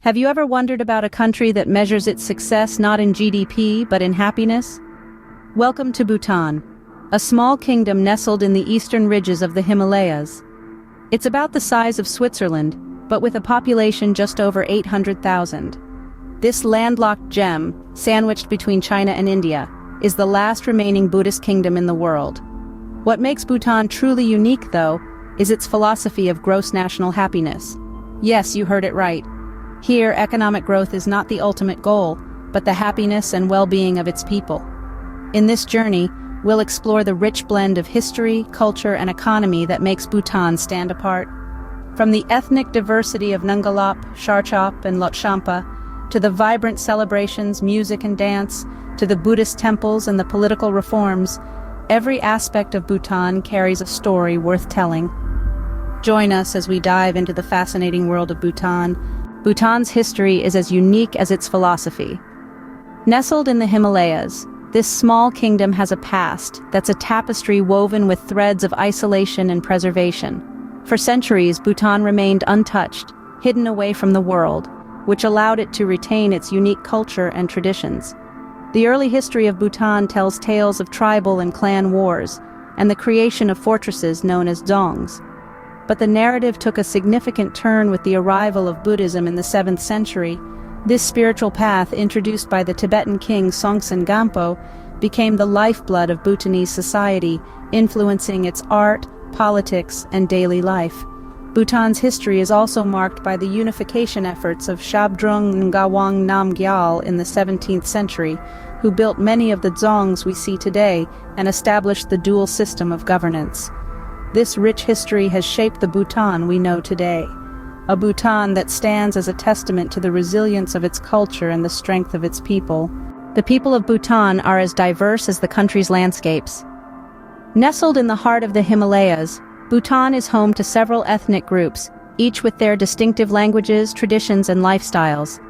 Have you ever wondered about a country that measures its success not in GDP but in happiness? Welcome to Bhutan, a small kingdom nestled in the eastern ridges of the Himalayas. It's about the size of Switzerland, but with a population just over 800,000. This landlocked gem, sandwiched between China and India, is the last remaining Buddhist kingdom in the world. What makes Bhutan truly unique, though, is its philosophy of gross national happiness. Yes, you heard it right. Here, economic growth is not the ultimate goal, but the happiness and well-being of its people. In this journey, we'll explore the rich blend of history, culture, and economy that makes Bhutan stand apart. From the ethnic diversity of Nungalap, Sharchop, and Lhotshampa, to the vibrant celebrations, music and dance, to the Buddhist temples and the political reforms, every aspect of Bhutan carries a story worth telling. Join us as we dive into the fascinating world of Bhutan. Bhutan's history is as unique as its philosophy. Nestled in the Himalayas, this small kingdom has a past that's a tapestry woven with threads of isolation and preservation. For centuries, Bhutan remained untouched, hidden away from the world, which allowed it to retain its unique culture and traditions. The early history of Bhutan tells tales of tribal and clan wars, and the creation of fortresses known as dzongs. But the narrative took a significant turn with the arrival of Buddhism in the 7th century. This spiritual path, introduced by the Tibetan king Songtsen Gampo, became the lifeblood of Bhutanese society, influencing its art, politics, and daily life. Bhutan's history is also marked by the unification efforts of Shabdrung Ngawang Namgyal in the 17th century, who built many of the dzongs we see today and established the dual system of governance. This rich history has shaped the Bhutan we know today, a Bhutan that stands as a testament to the resilience of its culture and the strength of its people. The people of Bhutan are as diverse as the country's landscapes. Nestled in the heart of the Himalayas, Bhutan is home to several ethnic groups, each with their distinctive languages, traditions, and lifestyles.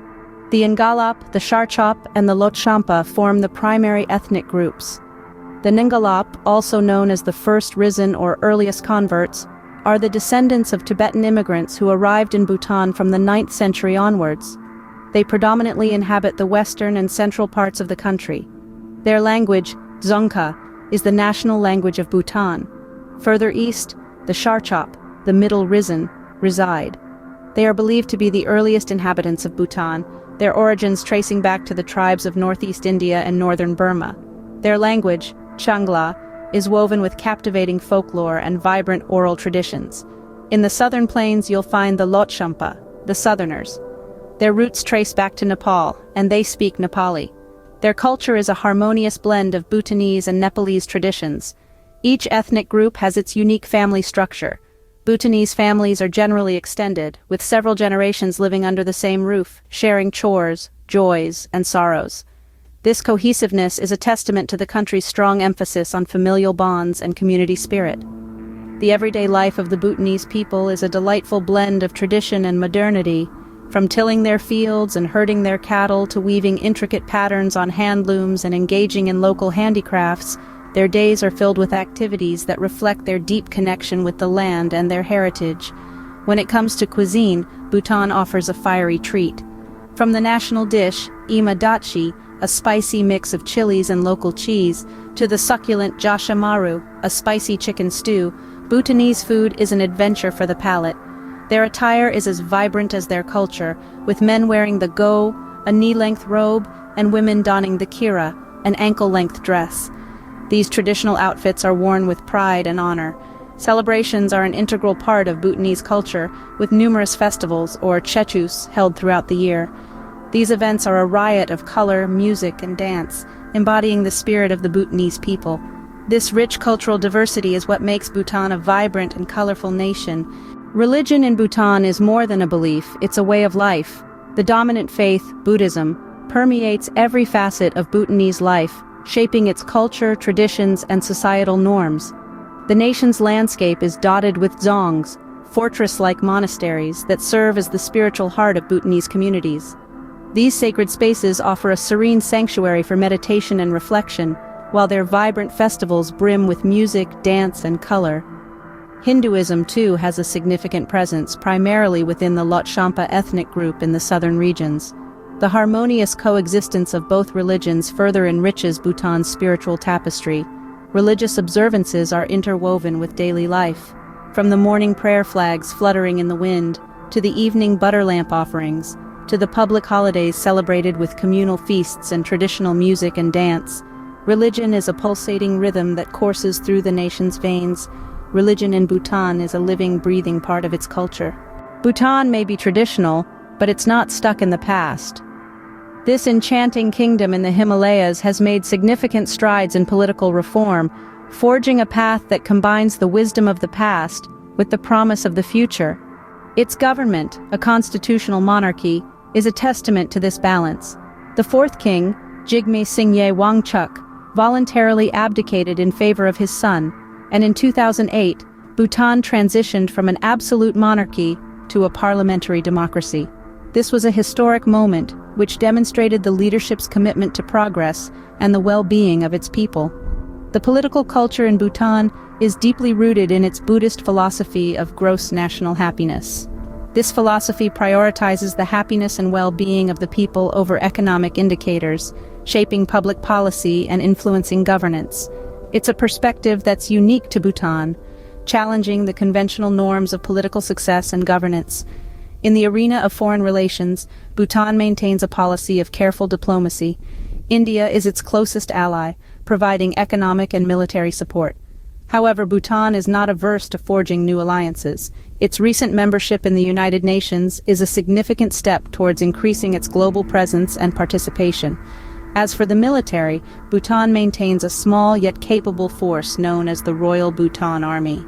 The Ngalap, the Sharchop, and the Lhotshampa form the primary ethnic groups. The Ngalap, also known as the first risen or earliest converts, are the descendants of Tibetan immigrants who arrived in Bhutan from the 9th century onwards. They predominantly inhabit the western and central parts of the country. Their language, Dzongkha, is the national language of Bhutan. Further east, the Sharchop, the middle risen, reside. They are believed to be the earliest inhabitants of Bhutan, their origins tracing back to the tribes of northeast India and northern Burma. Their language, Changla, is woven with captivating folklore and vibrant oral traditions. In the southern plains you'll find the Lhotshampa, the southerners. Their roots trace back to Nepal, and they speak Nepali. Their culture is a harmonious blend of Bhutanese and Nepalese traditions. Each ethnic group has its unique family structure. Bhutanese families are generally extended, with several generations living under the same roof, sharing chores, joys, and sorrows. This cohesiveness is a testament to the country's strong emphasis on familial bonds and community spirit. The everyday life of the Bhutanese people is a delightful blend of tradition and modernity, from tilling their fields and herding their cattle to weaving intricate patterns on hand looms and engaging in local handicrafts. Their days are filled with activities that reflect their deep connection with the land and their heritage. When it comes to cuisine, Bhutan offers a fiery treat. From the national dish, ima dachi, a spicy mix of chilies and local cheese, to the succulent jashamaru, a spicy chicken stew, Bhutanese food is an adventure for the palate. Their attire is as vibrant as their culture, with men wearing the go, a knee-length robe, and women donning the kira, an ankle-length dress. These traditional outfits are worn with pride and honor. Celebrations are an integral part of Bhutanese culture, with numerous festivals, or chechus, held throughout the year. These events are a riot of color, music, and dance, embodying the spirit of the Bhutanese people. This rich cultural diversity is what makes Bhutan a vibrant and colorful nation. Religion in Bhutan is more than a belief, it's a way of life. The dominant faith, Buddhism, permeates every facet of Bhutanese life, shaping its culture, traditions, and societal norms. The nation's landscape is dotted with dzongs, fortress-like monasteries that serve as the spiritual heart of Bhutanese communities. These sacred spaces offer a serene sanctuary for meditation and reflection, while their vibrant festivals brim with music, dance, and color. Hinduism, too, has a significant presence, primarily within the Lhotshampa ethnic group in the southern regions. The harmonious coexistence of both religions further enriches Bhutan's spiritual tapestry. Religious observances are interwoven with daily life, from the morning prayer flags fluttering in the wind, to the evening butter lamp offerings, to the public holidays celebrated with communal feasts and traditional music and dance. Religion is a pulsating rhythm that courses through the nation's veins. Religion in Bhutan is a living, breathing part of its culture. Bhutan may be traditional, but it's not stuck in the past. This enchanting kingdom in the Himalayas has made significant strides in political reform, forging a path that combines the wisdom of the past with the promise of the future. Its government, a constitutional monarchy, is a testament to this balance. The fourth king, Jigme Singye Wangchuck, voluntarily abdicated in favor of his son, and in 2008, Bhutan transitioned from an absolute monarchy to a parliamentary democracy. This was a historic moment which demonstrated the leadership's commitment to progress and the well-being of its people. The political culture in Bhutan is deeply rooted in its Buddhist philosophy of gross national happiness. This philosophy prioritizes the happiness and well-being of the people over economic indicators, shaping public policy and influencing governance. It's a perspective that's unique to Bhutan, challenging the conventional norms of political success and governance. In the arena of foreign relations, Bhutan maintains a policy of careful diplomacy. India is its closest ally, providing economic and military support. However, Bhutan is not averse to forging new alliances. Its recent membership in the United Nations is a significant step towards increasing its global presence and participation. As for the military, Bhutan maintains a small yet capable force known as the Royal Bhutan Army.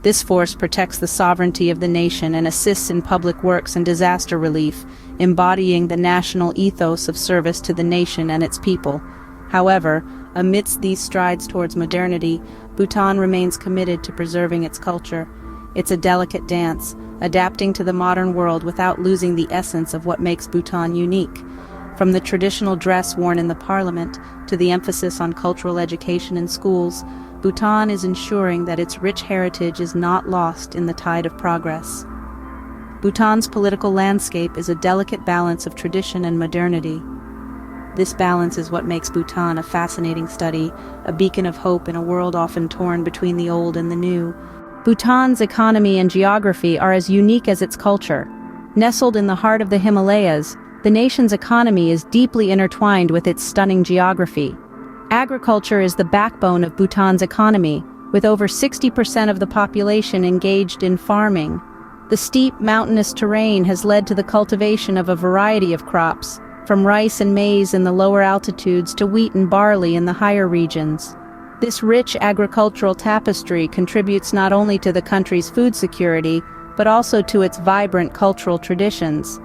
This force protects the sovereignty of the nation and assists in public works and disaster relief, embodying the national ethos of service to the nation and its people. However, amidst these strides towards modernity, Bhutan remains committed to preserving its culture. It's a delicate dance, adapting to the modern world without losing the essence of what makes Bhutan unique. From the traditional dress worn in the parliament to the emphasis on cultural education in schools, Bhutan is ensuring that its rich heritage is not lost in the tide of progress. Bhutan's political landscape is a delicate balance of tradition and modernity. This balance is what makes Bhutan a fascinating study, a beacon of hope in a world often torn between the old and the new. Bhutan's economy and geography are as unique as its culture. Nestled in the heart of the Himalayas, the nation's economy is deeply intertwined with its stunning geography. Agriculture is the backbone of Bhutan's economy, with over 60% of the population engaged in farming. The steep, mountainous terrain has led to the cultivation of a variety of crops, from rice and maize in the lower altitudes to wheat and barley in the higher regions. This rich agricultural tapestry contributes not only to the country's food security, but also to its vibrant cultural traditions.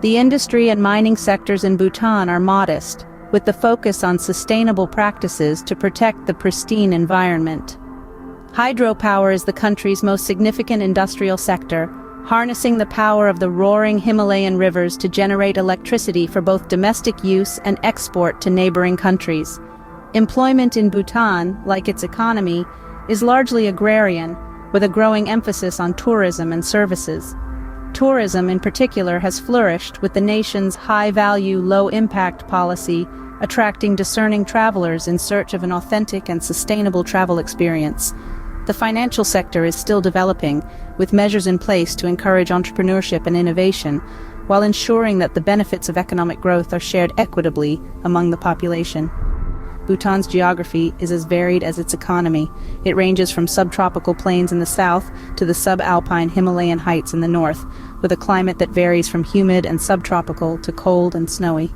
The industry and mining sectors in Bhutan are modest, with the focus on sustainable practices to protect the pristine environment. Hydropower is the country's most significant industrial sector, harnessing the power of the roaring Himalayan rivers to generate electricity for both domestic use and export to neighboring countries. Employment in Bhutan, like its economy, is largely agrarian, with a growing emphasis on tourism and services. Tourism, in particular, has flourished with the nation's high-value, low-impact policy, attracting discerning travelers in search of an authentic and sustainable travel experience. The financial sector is still developing, with measures in place to encourage entrepreneurship and innovation, while ensuring that the benefits of economic growth are shared equitably among the population. Bhutan's geography is as varied as its economy. It ranges from subtropical plains in the south to the subalpine Himalayan heights in the north, with a climate that varies from humid and subtropical to cold and snowy.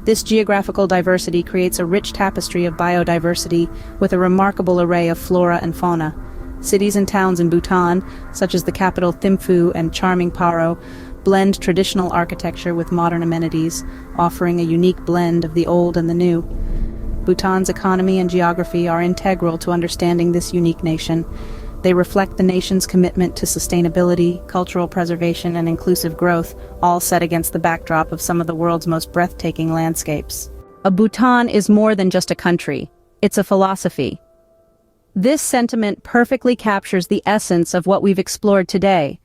This geographical diversity creates a rich tapestry of biodiversity with a remarkable array of flora and fauna. Cities and towns in Bhutan, such as the capital Thimphu and charming Paro, blend traditional architecture with modern amenities, offering a unique blend of the old and the new. Bhutan's economy and geography are integral to understanding this unique nation. They reflect the nation's commitment to sustainability, cultural preservation, and inclusive growth, all set against the backdrop of some of the world's most breathtaking landscapes. Bhutan is more than just a country. It's a philosophy. This sentiment perfectly captures the essence of what we've explored today.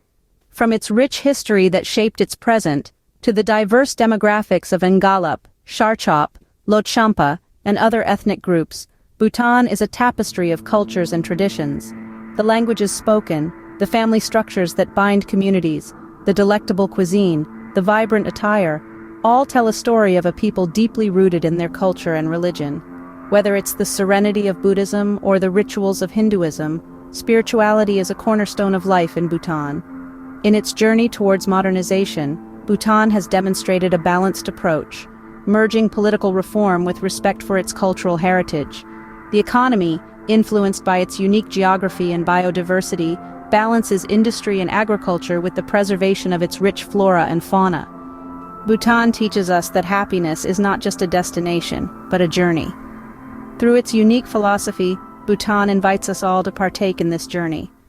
From its rich history that shaped its present, to the diverse demographics of Ngalap, Sharchop, Lhotshampa, and other ethnic groups, Bhutan is a tapestry of cultures and traditions. The languages spoken, the family structures that bind communities, the delectable cuisine, the vibrant attire, all tell a story of a people deeply rooted in their culture and religion. Whether it's the serenity of Buddhism or the rituals of Hinduism, spirituality is a cornerstone of life in Bhutan. In its journey towards modernization, Bhutan has demonstrated a balanced approach, merging political reform with respect for its cultural heritage. The economy, influenced by its unique geography and biodiversity, balances industry and agriculture with the preservation of its rich flora and fauna. Bhutan teaches us that happiness is not just a destination, but a journey. Through its unique philosophy, Bhutan invites us all to partake in this journey.